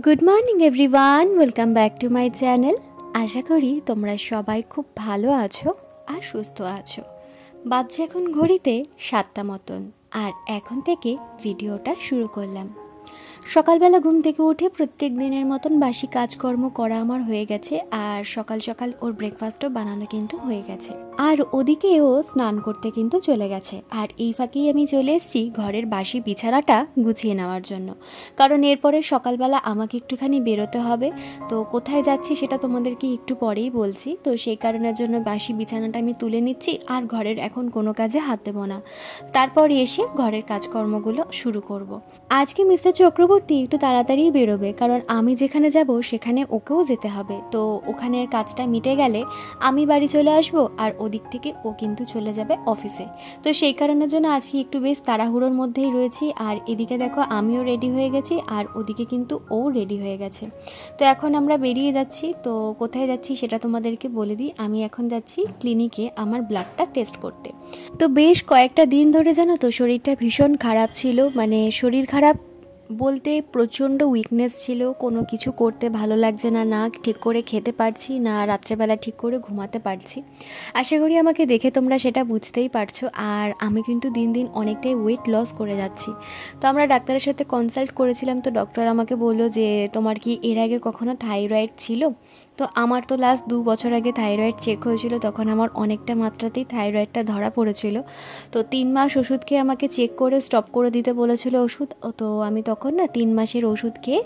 Good morning everyone, welcome back to my channel. আশা করি তোমরা সবাই খুব ভালো আছো আর সুস্থ আছো। বাজছে এখন ঘড়িতে 7টা মতন, আর এখন থেকে ভিডিওটা শুরু করলাম। সকালবেলা ঘুম থেকে উঠে প্রত্যেক দিনের মতন বাসি কাজকর্ম করা আমার হয়ে গেছে, আর সকাল সকাল ওর ব্রেকফাস্টও বানানো কিন্তু হয়ে গেছে, আর ওদিকে ও স্নান করতে কিন্তু চলে গেছে। আর এই ফাঁকেই আমি চলে এসেছি ঘরের বাসি বিছানাটা গুছিয়ে নেওয়ার জন্য, কারণ এরপরে সকালবেলা আমাকে একটুখানি বেরোতে হবে। তো কোথায় যাচ্ছি সেটা তোমাদেরকে একটু পরেই বলছি। তো সেই কারণের জন্য বাসি বিছানাটা আমি তুলে নিচ্ছি, আর ঘরের এখন কোনো কাজে হাত দেবো না। তারপর এসে ঘরের কাজকর্মগুলো শুরু করব। আজকে মিস্টার চক্রবর্তী একটু তাড়াতাড়ি বেরোবে, কারণ আমি যেখানে যাব সেখানে ওকেও যেতে হবে। তো ওখানের কাজটা মিটে গেলে আমি বাড়ি চলে আসব, আর ওদিক থেকে ও কিন্তু চলে যাবে অফিসে। তো সেই কারণের জন্য আজকে একটু বেশ তাড়াহুড়োর মধ্যেই রয়েছি। আর এদিকে দেখো আমিও রেডি হয়ে গেছি, আর ওদিকে কিন্তু ও রেডি হয়ে গেছে। তো এখন আমরা বেরিয়ে যাচ্ছি। তো কোথায় যাচ্ছি সেটা তোমাদেরকে বলে দিই। আমি এখন যাচ্ছি ক্লিনিকে আমার ব্লাডটা টেস্ট করতে। তো বেশ কয়েকটা দিন ধরে জানো তো শরীরটা ভীষণ খারাপ ছিল, মানে শরীর খারাপ বলতে প্রচণ্ড উইকনেস ছিল, কোনো কিছু করতে ভালো লাগছে না, না ঠিক করে খেতে পারছি না, রাত্রেবেলা ঠিক করে ঘুমাতে পারছি। আশা করি আমাকে দেখে তোমরা সেটা বুঝতেই পারছো। আর আমি কিন্তু দিন দিন অনেকটাই ওয়েট লস করে যাচ্ছি। তো আমরা ডাক্তারের সাথে কনসাল্ট করেছিলাম। তো ডক্টর আমাকে বললো যে তোমার কি এর আগে কখনো থাইরয়েড ছিল? তো আমার তো লাস্ট 2 বছর আগে থাইরয়েড চেক হয়েছিল, তখন আমার অনেকটা মাত্রাতেই থাইরয়েডটা ধরা পড়েছিল। তো 3 মাস ওষুধ খেয়ে আমাকে চেক করে স্টপ করে দিতে বলেছিল ওষুধ। তো আমি তখন না 3 মাসের ওষুধ খেয়ে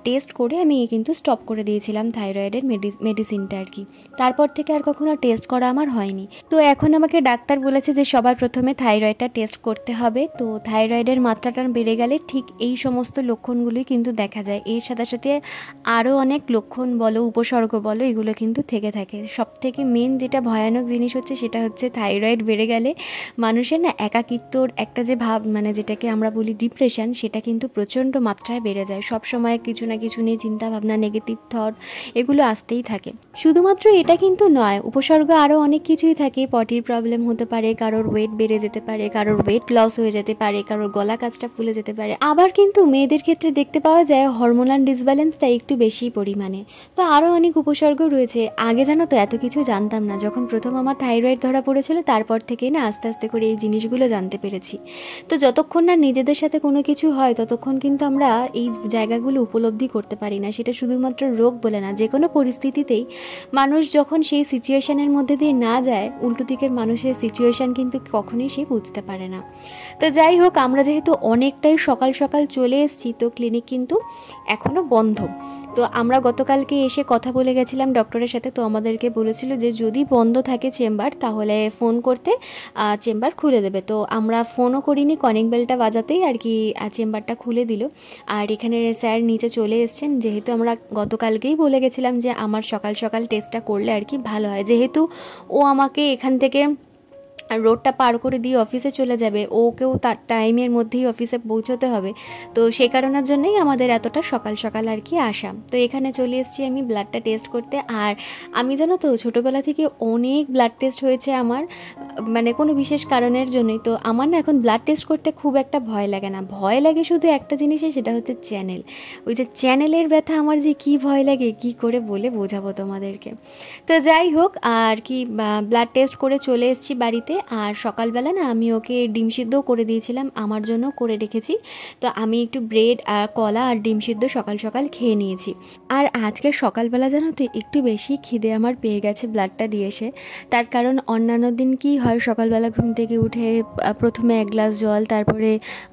টেস্ট করে আমি কিন্তু স্টপ করে দিয়েছিলাম থাইরয়েডের মেডিসিনটা আর কি। তারপর থেকে আর কখনো টেস্ট করা আমার হয়নি। তো এখন আমাকে ডাক্তার বলেছে যে সবার প্রথমে থাইরয়েডটা টেস্ট করতে হবে। তো থাইরয়েডের মাত্রাটা বেড়ে গেলে ঠিক এই সমস্ত লক্ষণগুলি কিন্তু দেখা যায়। এর সাথে সাথে আরও অনেক লক্ষণ বলো, উপসর্গ বলো, এগুলো কিন্তু থেকে থাকে। সব থেকে মেন যেটা ভয়ানক জিনিস হচ্ছে সেটা হচ্ছে থাইরয়েড বেড়ে গেলে মানুষের না একাকিত্বর একটা যে ভাব, মানে যেটাকে আমরা বলি ডিপ্রেশন, সেটা কিন্তু প্রচণ্ড মাত্রায় বেড়ে যায়। সব সময় কিছু না কিছু নিয়ে চিন্তা ভাবনা, নেগেটিভ থট এগুলো আসতেই থাকে। শুধুমাত্র এটা কিন্তু নয়, উপসর্গ আরও অনেক কিছুই থাকে। পটির প্রবলেম হতে পারে, কারোর ওয়েট বেড়ে যেতে পারে, কারোর ওয়েট লস হয়ে যেতে পারে, কারোর গলা কাজটা ফুলে যেতে পারে। আবার কিন্তু মেয়েদের ক্ষেত্রে দেখতে পাওয়া যায় হরমোনাল ডিসব্যালেন্সটা একটু বেশি পরিমাণে। তো আরও অনেক উপসর্গ রয়েছে। আগে জানো তো এত কিছু জানতাম না। যখন প্রথম আমার থাইরয়েড ধরা পড়েছিল তারপর থেকেই না আস্তে আস্তে করে এই জিনিসগুলো জানতে পেরেছি। তো যতক্ষণ না নিজেদের সাথে কোনো কিছু হয় ততক্ষণ কিন্তু আমরা এই জায়গাগুলো উপলব্ধি করতে পারি না। সেটা শুধুমাত্র রোগ বলে না, যে কোনো পরিস্থিতিতেই মানুষ যখন সেই সিচুয়েশানের মধ্যে দিয়ে না যায়, উল্টো দিকের মানুষের সিচুয়েশান কিন্তু কখনোই সে বুঝতে পারে না। তো যাই হোক, আমরা যেহেতু অনেকটাই সকাল সকাল চলে এসেছি, তো ক্লিনিক কিন্তু এখনও বন্ধ। তো আমরা গতকালকে এসে কথা বলে গেছিলাম ডক্টরের সাথে। তো আমাদেরকে বলেছিল যে যদি বন্ধ থাকে চেম্বার তাহলে ফোন করতে, চেম্বার খুলে দেবে। তো আমরা ফোনও করিনি, কলিং বেলটা বাজাতেই আর কি চেম্বারটা খুলে দিল। আর এখানে স্যার নিচে চলে এসেছেন। যেহেতু আমরা গতকালকেই বলে গেছিলাম যে আমার সকাল সকাল টেস্টটা করলে আর কি ভালো হয়, যেহেতু ও আমাকে এখান থেকে রোডটা পার করে দিয়ে অফিসে চলে যাবে, ওকেও তার টাইমের মধ্যেই অফিসে পৌঁছতে হবে। তো সেই কারণের জন্যই আমাদের এতটা সকাল সকাল আর কি আসা। তো এখানে চলে এসেছি আমি ব্লাডটা টেস্ট করতে। আর আমি জানো তো ছোটোবেলা থেকে অনেক ব্লাড টেস্ট হয়েছে আমার, মানে কোনো বিশেষ কারণের জন্যই। তো আমার না এখন ব্লাড টেস্ট করতে খুব একটা ভয় লাগে না। ভয় লাগে শুধু একটা জিনিসে, সেটা হচ্ছে চ্যানেল। ওই যে চ্যানেলের ব্যথা আমার যে কী ভয় লাগে, কি করে বলে বোঝাবো তোমাদেরকে। তো যাই হোক, আর কি ব্লাড টেস্ট করে চলে এসেছি বাড়িতে। আর সকালবেলা না আমি ওকে ডিম সিদ্ধও করে দিয়েছিলাম, আমার জন্য করে রেখেছি। তো আমি একটু ব্রেড আর কলা আর ডিম সিদ্ধ সকাল সকাল খেয়ে নিয়েছি। আর আজকে সকালবেলা জানো তো একটু বেশি খিদে আমার পেয়ে গেছে ব্লাডটা দিয়ে এসে। তার কারণ অন্যান্য দিন কি হয়, সকালবেলা ঘুম থেকে উঠে প্রথমে 1 গ্লাস জল, তারপরে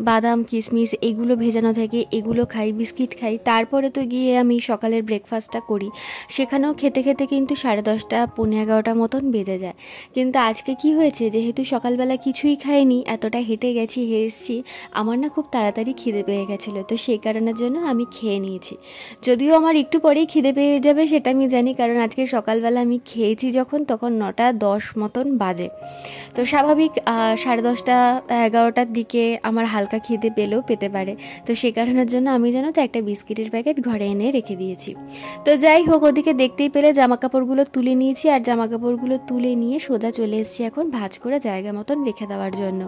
বাদাম কিশমিশ এগুলো ভেজানো থাকে, এগুলো খাই, বিস্কিট খাই, তারপরে তো গিয়ে আমি সকালের ব্রেকফাস্টটা করি। সেখানেও খেতে খেতে কিন্তু 10:30 পৌনে 11টা মতন বেজে যায়। কিন্তু আজকে কি হয়েছে, যেহেতু সকালবেলা কিছুই খাইনি, এতটা হেঁটে গেছি, এসেছি, আমার না খুব তাড়াতাড়ি খিদে পেয়ে গেছিলো। তো সেই কারণের জন্য আমি খেয়ে নিয়েছি। যদিও আমার একটু পরেই খিদে পেয়ে যাবে সেটা আমি জানি, কারণ আজকে সকালবেলা আমি খেয়েছি যখন, তখন 9:10 মতন বাজে। তো স্বাভাবিক 10:30 11টার দিকে আমার হালকা খিদে পেতে পারে। তো সে কারণের জন্য আমি জানো তো একটা বিস্কিটের প্যাকেট ঘরে এনে রেখে দিয়েছি। তো যাই হোক, ওদিকে দেখতেই পেলে জামাকাপড়গুলো তুলে নিয়েছি, আর জামাকাপড়গুলো তুলে নিয়ে সোজা চলে এসেছি এখন ভাঁজ করে জায়গা মতন রেখে দেওয়ার জন্য।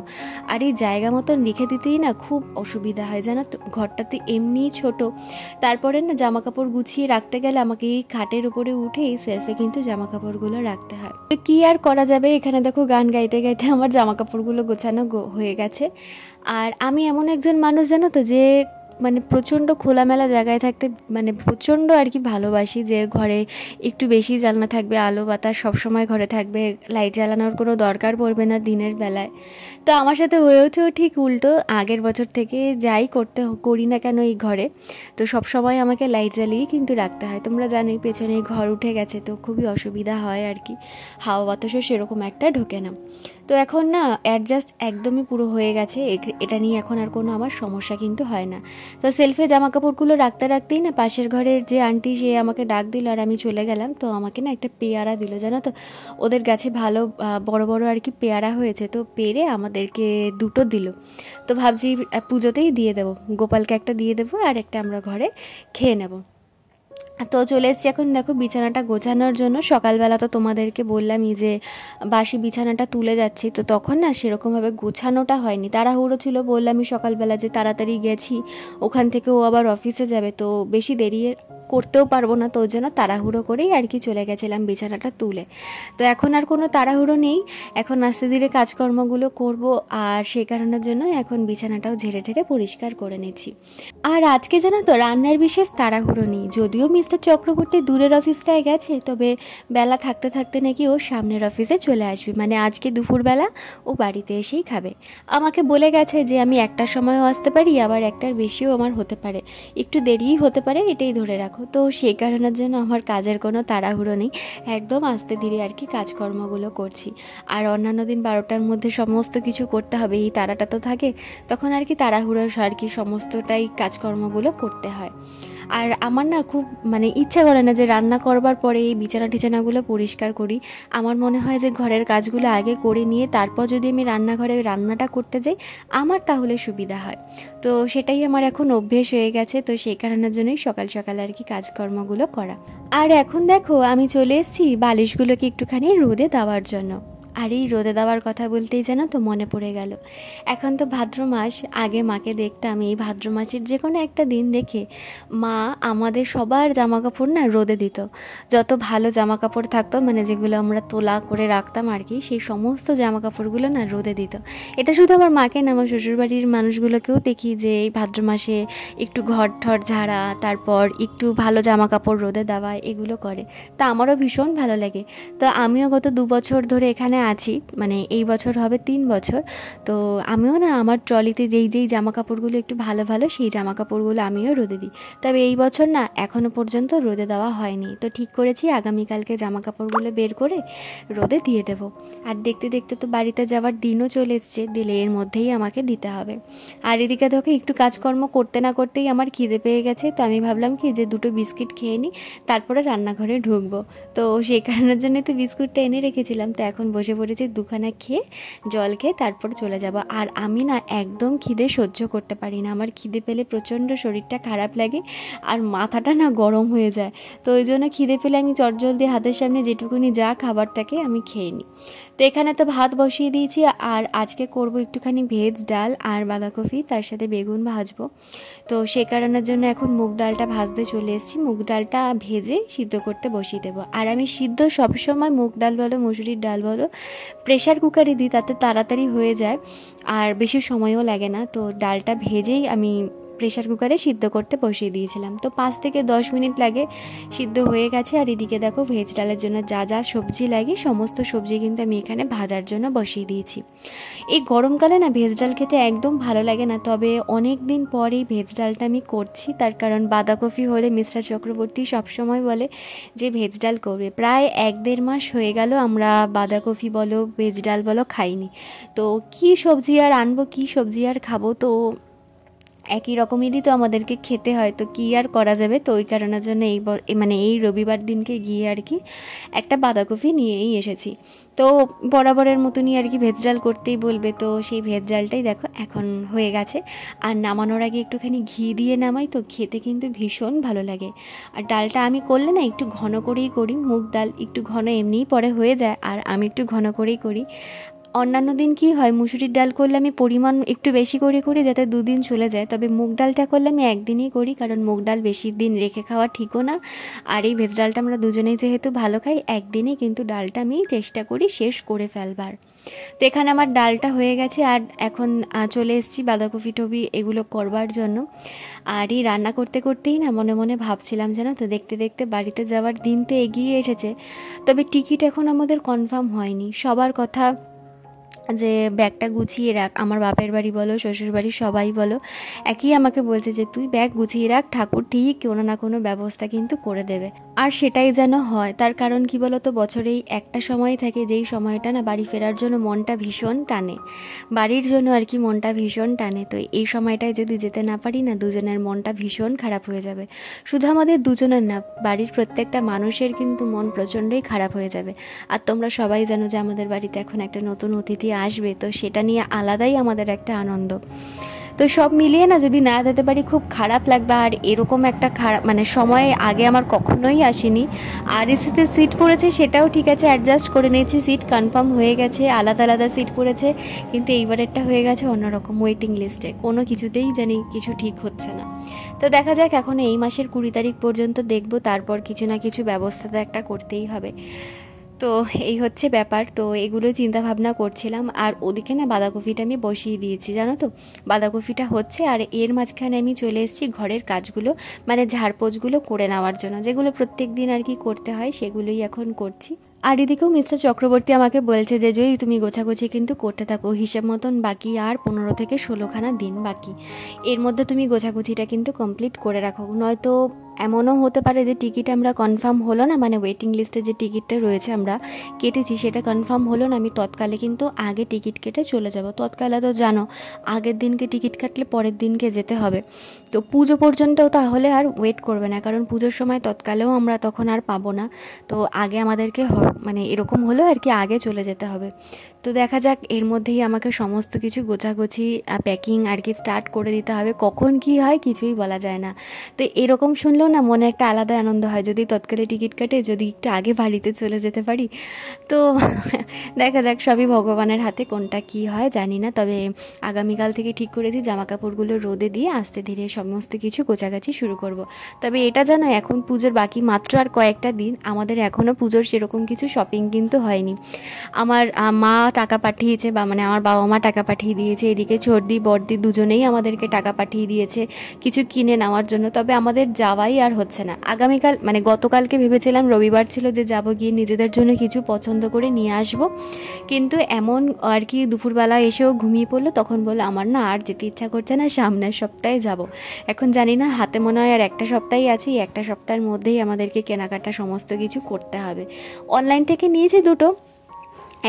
আর এই জায়গা মতন রেখে দিতেই না খুব অসুবিধা হয় জানো তো, ঘরটাতে এমনিই ছোট, তারপরে না জামাকাপড় গুছিয়ে রাখতে গেলে আমাকে এই খাটের উপরে উঠে এই সেলফে কিন্তু জামাকাপড়গুলো রাখতে হয়। তো কী আর করা যাবে, এখানে দেখো গান গাইতে গাইতে আমার জামাকাপড়গুলো গোছানো হয়ে গেছে। আর আমি এমন একজন মানুষ জানো তো যে মানে প্রচণ্ড খোলামেলা জায়গায় থাকতে মানে প্রচণ্ড আর কি ভালোবাসি, যে ঘরে একটু বেশি জানলা থাকবে, আলো বাতাস সবসময় ঘরে থাকবে, লাইট জ্বালানোর কোনো দরকার পড়বে না দিনের বেলায়। তো আমার সাথে হয়েওছেও ঠিক উল্টো, আগের বছর থেকে যাই করি না কেন এই ঘরে, তো সবসময় আমাকে লাইট জ্বালিয়েই কিন্তু রাখতে হয়। তোমরা জানোই পেছনে ঘর উঠে গেছে, তো খুবই অসুবিধা হয় আর কি, হাওয়া বাতাসও সেরকম একটা ঢোকে না। তো এখন না অ্যাডজাস্ট একদমই পুরো হয়ে গেছে, এটা নিয়ে এখন আর কোনো আমার সমস্যা কিন্তু হয় না। তো সেলফে জামাকাপড়গুলো রাখতে রাখতেই না পাশের ঘরের যে আন্টি সে আমাকে ডাক দিল, আর আমি চলে গেলাম। তো আমাকে না একটা পেয়ারা দিল জানো তো, ওদের গাছে ভালো বড় বড় আর কি পেয়ারা হয়েছে, তো পেরে আমাদেরকে 2টো দিল। তো ভাবছি পুজোতেই দিয়ে দেবো, গোপালকে একটা দিয়ে দেবো আর একটা আমরা ঘরে খেয়ে নেব। তো চলে এসেছি এখন দেখো বিছানাটা গোছানোর জন্য। সকালবেলা তো তোমাদেরকে বললামই যে বাসি বিছানাটা তুলে যাচ্ছি, তো তখন না সেরকমভাবে গোছানোটা হয়নি, তাড়াহুড়ো ছিল, বললামই সকালবেলা যে তাড়াতাড়ি গেছি, ওখান থেকে ও আবার অফিসে যাবে, তো বেশি দেরি করতেও পারবো না, তো ওই জন্য তাড়াহুড়ো করেই আর কি চলে গেছিলাম বিছানাটা তুলে। তো এখন আর কোনো তাড়াহুড়ো নেই, এখন আস্তে ধীরে কাজকর্মগুলো করব, আর সেই কারণের জন্য এখন বিছানাটাও ঝেড়ে ঝেড়ে পরিষ্কার করে নিচ্ছি। আর আজকে জানো তো রান্নার বিশেষ তাড়াহুড়ো নেই, যদিও মিস্টার চক্রবর্তী দূরের অফিসটায় গেছে, তবে বেলা থাকতে থাকতে নাকি ও সামনের অফিসে চলে আসবে, মানে আজকে দুপুরবেলা ও বাড়িতে এসেই খাবে। আমাকে বলে গেছে যে আমি 1টার সময়ও আসতে পারি, আবার 1টার বেশিও আমার হতে পারে, একটু দেরিই হতে পারে, এটাই ধরে রাখো। তো সেই কারণের জন্য আমার কাজের কোনো তাড়াহুড়ো নেই, একদম আস্তে ধীরে আর কি কাজকর্মগুলো করছি। আর অন্যান্য দিন 12টার মধ্যে সমস্ত কিছু করতে হবে, এই তাড়াটা তো থাকে, তখন আর কি তাড়াহুড়োর আর কি সমস্তটাই কাজকর্মগুলো করতে হয়। আর আমার না খুব মানে ইচ্ছা করে না যে রান্না করবার পরে এই বিছানা টিছানাগুলো পরিষ্কার করি। আমার মনে হয় যে ঘরের কাজগুলো আগে করে নিয়ে তারপর যদি আমি রান্নাঘরে রান্নাটা করতে যাই, আমার তাহলে সুবিধা হয়। তো সেটাই আমার এখন অভ্যেস হয়ে গেছে, তো সেই কারণের জন্যই সকাল সকাল আর কি কাজকর্মগুলো করা। আর এখন দেখো আমি চলে এসেছি বালিশগুলোকে একটুখানি রোদে দেওয়ার জন্য। আর এই রোদে দেওয়ার কথা বলতেই জানো তো মনে পড়ে গেল, এখন তো ভাদ্র মাস, আগে মাকে দেখতাম এই ভাদ্র মাসের যে কোনো একটা দিন দেখে মা আমাদের সবার জামাকাপড় না রোদে দিত। যত ভালো জামাকাপড় থাকতো, মানে যেগুলো আমরা তোলা করে রাখতাম আর কি, সেই সমস্ত জামাকাপড়গুলো না রোদে দিত। এটা শুধু আমার মাকে না, আমার শ্বশুরবাড়ির মানুষগুলোকেও দেখি যে এই ভাদ্র মাসে একটু ঘর ঠর ঝাড়া, তারপর একটু ভালো জামাকাপড় রোদে দেওয়া, এগুলো করে। তা আমারও ভীষণ ভালো লাগে। তো আমিও গত 2 বছর ধরে এখানে আছি, মানে এই বছর হবে 3 বছর। তো আমিও না আমার ট্রলিতে যেই জামাকাপড়গুলো একটু ভালো ভালো সেই জামাকাপড়গুলো আমিও রোদে দিই। তবে এই বছর না এখনও পর্যন্ত রোদে দেওয়া হয়নি, তো ঠিক করেছি আগামীকালকে জামাকাপড়গুলো বের করে রোদে দিয়ে দেব। আর দেখতে দেখতে তো বাড়িতে যাওয়ার দিনও চলে এসছে, দিলে এর মধ্যেই আমাকে দিতে হবে। আর এদিকে দেখো একটু কাজকর্ম করতে না করতেই আমার খিদে পেয়ে গেছে, তো আমি ভাবলাম কি যে 2টো বিস্কিট খেয়ে নিই, তারপরে রান্নাঘরে ঢুকবো। তো সেই কারণের জন্য তো বিস্কুটটা এনে রেখেছিলাম, তো এখন বসে পড়েছি 2খানা খেয়ে, জল খেয়ে তারপর চলে যাব। আর আমি না একদম খিদে সহ্য করতে পারি না, আমার খিদে পেলে প্রচণ্ড শরীরটা খারাপ লাগে আর মাথাটা না গরম হয়ে যায়। তো ওই জন্য খিদে পেলে আমি চটজলদি হাতের সামনে যেটুকুনি যা খাবার থাকে আমি খেয়ে নিই। তো এখানে তো ভাত বসিয়ে দিয়েছি, আর আজকে করব একটুখানি ভেজ ডাল আর বাঁধাকপি, তার সাথে বেগুন ভাজবো। তো সেই কারণের জন্য এখন মুগ ডালটা ভাজতে চলে এসেছি, মুগ ডালটা ভেজে সিদ্ধ করতে বসিয়ে দেবো। আর আমি সিদ্ধ সবসময় মুগ ডাল বলো মুসুরির ডাল বলো প্রেশার কুকারে দিই, তাতে তাড়াতাড়ি হয়ে যায় আর বেশি সময়ও লাগে না। তো ডালটা ভেজেই আমি প্রেশার কুকারে সিদ্ধ করতে বসিয়ে দিয়েছিলাম, তো 5 থেকে 10 মিনিট লাগে, সিদ্ধ হয়ে গেছে। আর এদিকে দেখো ভেজ ডালের জন্য যা যা সবজি লাগে সমস্ত সবজি কিন্তু আমি এখানে ভাজার জন্য বসিয়ে দিয়েছি। এই গরমকালে না ভেজ ডাল খেতে একদম ভালো লাগে না, তবে অনেক দিন পরেই ভেজ ডালটা আমি করছি, তার কারণ বাঁধাকপি হলে মিস্টার চক্রবর্তী সবসময় বলে যে ভেজ ডাল করবে। প্রায় 1-1.5 মাস হয়ে গেল আমরা বাঁধাকপি বলো ভেজ ডাল বলো খাইনি, তো কী সবজি আর আনবো, কী সবজি আর খাবো। তো একই রকমেরই তো আমাদেরকে খেতে হয়, তো কী আর করা যাবে। তো ওই কারণের জন্য মানে এই রবিবার দিনকে গিয়ে আর কি একটা বাঁধাকপি নিয়েই এসেছি। তো বরাবরের মতনই আর কি ভেজ ডাল করতেই বলবে, তো সেই ভেজ ডালটাই দেখো এখন হয়ে গেছে। আর নামানোর আগে একটুখানি ঘি দিয়ে নামাই, তো খেতে কিন্তু ভীষণ ভালো লাগে। আর ডালটা আমি করলে না একটু ঘন করেই করি, মুগ ডাল একটু ঘন এমনিই পরে হয়ে যায়, আর আমি একটু ঘন করেই করি। অন্যান্য দিন কি হয়, মুসুরির ডাল করলে আমি পরিমাণ একটু বেশি করে করি যাতে 2 দিন চলে যায়, তবে মুগ ডালটা করলে আমি একদিনই করি, কারণ মুগ ডাল বেশি দিন রেখে খাওয়া ঠিকও না। আর এই ভেজ ডালটা আমরা দুজনেই যেহেতু ভালো খাই, একদিনই কিন্তু ডালটা আমি চেষ্টা করি শেষ করে ফেলবার। তো এখানে আমার ডালটা হয়ে গেছে, আর এখন চলে এসেছি বাঁধাকপি টবি এগুলো করবার জন্য। আর এই রান্না করতে করতেই না মনে মনে ভাবছিলাম, জানো তো, দেখতে দেখতে বাড়িতে যাওয়ার দিন তো এগিয়ে এসেছে, তবে টিকিট এখন আমাদের কনফার্ম হয়নি। সবার কথা যে ব্যাগটা গুছিয়ে রাখ, আমার বাপের বাড়ি বলো শ্বশুর বাড়ি সবাই বলো একই আমাকে বলছে যে তুই ব্যাগ গুছিয়ে রাখ, ঠাকুর ঠিক কোনো না কোনো ব্যবস্থা কিন্তু করে দেবে। আর সেটাই যেন হয়। তার কারণ কি বলো তো, বছরেই একটা সময় থাকে যেই সময়টা না বাড়ি ফেরার জন্য মনটা ভীষণ টানে, বাড়ির জন্য আর কি মনটা ভীষণ টানে। তো এই সময়টায় যদি যেতে না পারি না, দুজনের মনটা ভীষণ খারাপ হয়ে যাবে। শুধু আমাদের দুজনের না, বাড়ির প্রত্যেকটা মানুষের কিন্তু মন প্রচণ্ডই খারাপ হয়ে যাবে। আর তোমরা সবাই জানো যে আমাদের বাড়িতে এখন একটা নতুন অতিথি আসবে, তো সেটা নিয়ে আলাদাই আমাদের একটা আনন্দ। তো সব মিলিয়ে না যদি না যেতে পারি খুব খারাপ লাগবে। আর এরকম একটা খারাপ মানে সময় আগে আমার কখনোই আসেনি। আর এসিতে সিট পড়েছে সেটাও ঠিক আছে, অ্যাডজাস্ট করে নিয়েছি, সিট কনফার্ম হয়ে গেছে, আলাদা আলাদা সিট পড়েছে, কিন্তু এইবারেরটা হয়ে গেছে অন্যরকম, ওয়েটিং লিস্টে। কোনো কিছুতেই জানি কিছু ঠিক হচ্ছে না। তো দেখা যাক, এখন এই মাসের 20 তারিখ পর্যন্ত দেখবো, তারপর কিছু না কিছু ব্যবস্থা তো একটা করতেই হবে। তো এই হচ্ছে ব্যাপার। তো এগুলো চিন্তা ভাবনা করছিলাম, আর ওদিকে না বাঁধাকপিটা আমি বসিয়ে দিয়েছি, জানো তো, বাঁধাকপিটা হচ্ছে। আর এর মাঝখানে আমি চলে এসেছি ঘরের কাজগুলো মানে ঝাড়পোছগুলো করে নেওয়ার জন্য, যেগুলো প্রত্যেক দিন আর কি করতে হয় সেগুলোই এখন করছি। আর এদিকেও মিস্টার চক্রবর্তী আমাকে বলছে যে জয়ী তুমি গোছাগুছি কিন্তু করতে থাকো, হিসেব মতন বাকি আর 15 থেকে 16খানা দিন বাকি, এর মধ্যে তুমি গোছাগুছিটা কিন্তু কমপ্লিট করে রাখো, নয়তো এমনও হতে পারে যে টিকিট আমরা কনফার্ম হলো না, মানে ওয়েটিং লিস্টে যে টিকিটটা রয়েছে আমরা কেটেছি সেটা কনফার্ম হলো না, আমি তৎকালে কিন্তু আগে টিকিট কেটে চলে যাব। তৎকালে তো জানো আগের দিনকে টিকিট কাটলে পরের দিনকে যেতে হবে। তো পুজো পর্যন্তও তাহলে আর ওয়েট করবে না, কারণ পুজোর সময় তৎকালেও আমরা তখন আর পাবো না। তো আগে আমাদেরকে মানে এরকম হলো আর কি, আগে চলে যেতে হবে। তো দেখা যাক, এর মধ্যেই আমাকে সমস্ত কিছু গোছাগুছি প্যাকিং আর কি স্টার্ট করে দিতে হবে, কখন কি হয় কিছুই বলা যায় না। তো এরকম শুনলেও না মনে একটা আলাদা আনন্দ হয়, যদি তৎকালে টিকিট কাটে, যদি একটু আগে বাড়িতে চলে যেতে পারি। তো দেখা যাক, সবই ভগবানের হাতে, কোনটা কি হয় জানি না। তবে আগামীকাল থেকে ঠিক করেছি জামা কাপড়গুলো রোদে দিয়ে আস্তে ধীরে সমস্ত কিছু গোছাগাছি শুরু করব। তবে এটা জানো, এখন পুজোর বাকি মাত্র আর কয়েকটা দিন, আমাদের এখনও পুজোর সেরকম কিছু শপিং কিন্তু হয়নি। আমার মা টাকা পাঠিয়েছে, বা মানে আমার বাবা মা টাকা পাঠিয়ে দিয়েছে, এদিকে চর্দি বর্দি দুজনেই আমাদেরকে টাকা পাঠিয়ে দিয়েছে কিছু কিনে নেওয়ার জন্য। তবে আমাদের যাওয়াই আর হচ্ছে না। আগামীকাল মানে গতকালকে ভেবেছিলাম, রবিবার ছিল, যে যাব গিয়ে নিজেদের জন্য কিছু পছন্দ করে নিয়ে আসব, কিন্তু এমন আর কি দুপুরবেলা এসেও ঘুমিয়ে পড়লো, তখন বললো আমার না আর যেতে ইচ্ছা করছে না, সামনের সপ্তাহে যাব। এখন জানি না, হাতে মনে হয় আর একটা সপ্তাহই আছে, একটা সপ্তাহের মধ্যেই আমাদেরকে কেনাকাটা সমস্ত কিছু করতে হবে। অনলাইন থেকে নিয়েছি দুটো,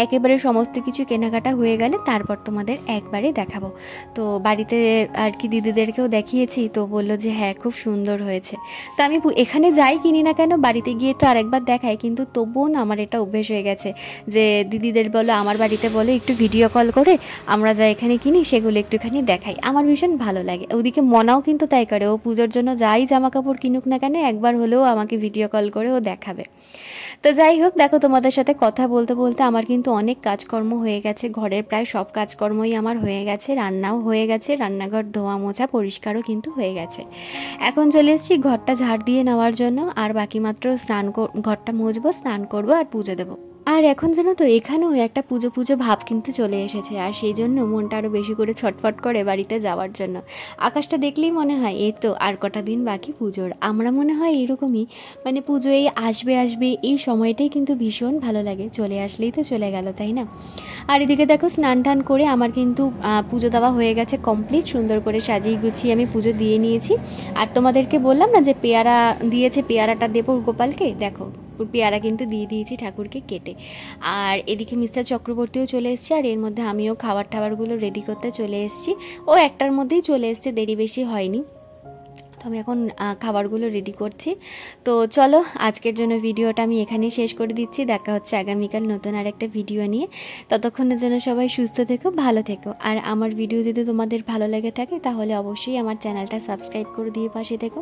একেবারে সমস্ত কিছু কেনাকাটা হয়ে গেলে তারপর তোমাদের একবারে দেখাবো। তো বাড়িতে আর কি দিদিদেরকেও দেখিয়েছি, তো বললো যে হ্যাঁ খুব সুন্দর হয়েছে। তো আমি এখানে যাই কিনি না কেন, বাড়িতে গিয়ে তো আরেকবার দেখাই, কিন্তু তবুও না আমার এটা অভ্যেস হয়ে গেছে যে দিদিদের বলো আমার বাড়িতে বলো একটু ভিডিও কল করে আমরা যা এখানে কিনি সেগুলো একটুখানি দেখাই, আমার ভীষণ ভালো লাগে। ওদিকে মনাও কিন্তু তাই করে, ও পুজোর জন্য যাই জামা কাপড় কিনুক না কেন একবার হলেও আমাকে ভিডিও কল করে ও দেখাবে। তো যাই হোক, দেখো তোমাদের সাথে কথা বলতে বলতে আমার কিন্তু অনেক কাজকর্ম হয়ে গেছে, ঘরের প্রায় সব কাজকর্মই আমার হয়ে গেছে, রান্নাও হয়ে গেছে, রান্নাঘর ধোয়া মোছা পরিষ্কারও কিন্তু হয়ে গেছে। এখন চলে এসেছি ঘরটা ঝাড় দিয়ে নেওয়ার জন্য, আর বাকি মাত্র ঘরটা মুছবো, স্নান করবো আর পুজো দেবো। আর এখন জানো তো এখানেও একটা পুজো পুজো ভাব কিন্তু চলে এসেছে, আর সেই জন্য মনটা আরও বেশি করে ছটফট করে বাড়িতে যাওয়ার জন্য। আকাশটা দেখলেই মনে হয় এই তো আর কটা দিন বাকি পুজোর। আমরা মনে হয় এরকমই, মানে পুজো এই আসবে আসবে এই সময়টাই কিন্তু ভীষণ ভালো লাগে, চলে আসলেই তো চলে গেল, তাই না? আর এদিকে দেখো স্নান টান করে আমার কিন্তু পুজো দেওয়া হয়ে গেছে কমপ্লিট, সুন্দর করে সাজিয়ে গুছিয়ে আমি পুজো দিয়ে নিয়েছি। আর তোমাদেরকে বললাম না যে পেয়ারা দিয়েছে, পেয়ারাটা দেবো গোপালকে, দেখো পেয়ারা কিন্তু দিয়ে দিয়েছি ঠাকুরকে কেটে। আর এদিকে মিস্টার চক্রবর্তীও চলে এসছে, আর এর মধ্যে আমিও খাবার টাবারগুলো রেডি করতে চলে এসেছি। ও একটার মধ্যেই চলে এসছে, দেরি বেশি হয়নি। তো আমি এখন খাবারগুলো রেডি করছি। তো চলো আজকের জন্য ভিডিওটা আমি এখানেই শেষ করে দিচ্ছি। দেখা হচ্ছে আগামীকাল নতুন আর একটা ভিডিও নিয়ে। ততক্ষণের জন্য সবাই সুস্থ থেকো, ভালো থেকো। আর আমার ভিডিও যদি তোমাদের ভালো লেগে থাকে তাহলে অবশ্যই আমার চ্যানেলটা সাবস্ক্রাইব করে দিয়ে পাশে থেকো।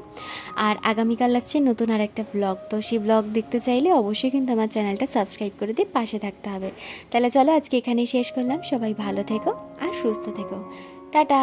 আর আগামীকাল আসছে নতুন আর একটা ব্লগ, তো সেই ব্লগ দেখতে চাইলে অবশ্যই কিন্তু আমার চ্যানেলটা সাবস্ক্রাইব করে দিয়ে পাশে থাকতে হবে। তাহলে চলো আজকে এখানেই শেষ করলাম। সবাই ভালো থেকো আর সুস্থ থেকো। টাটা।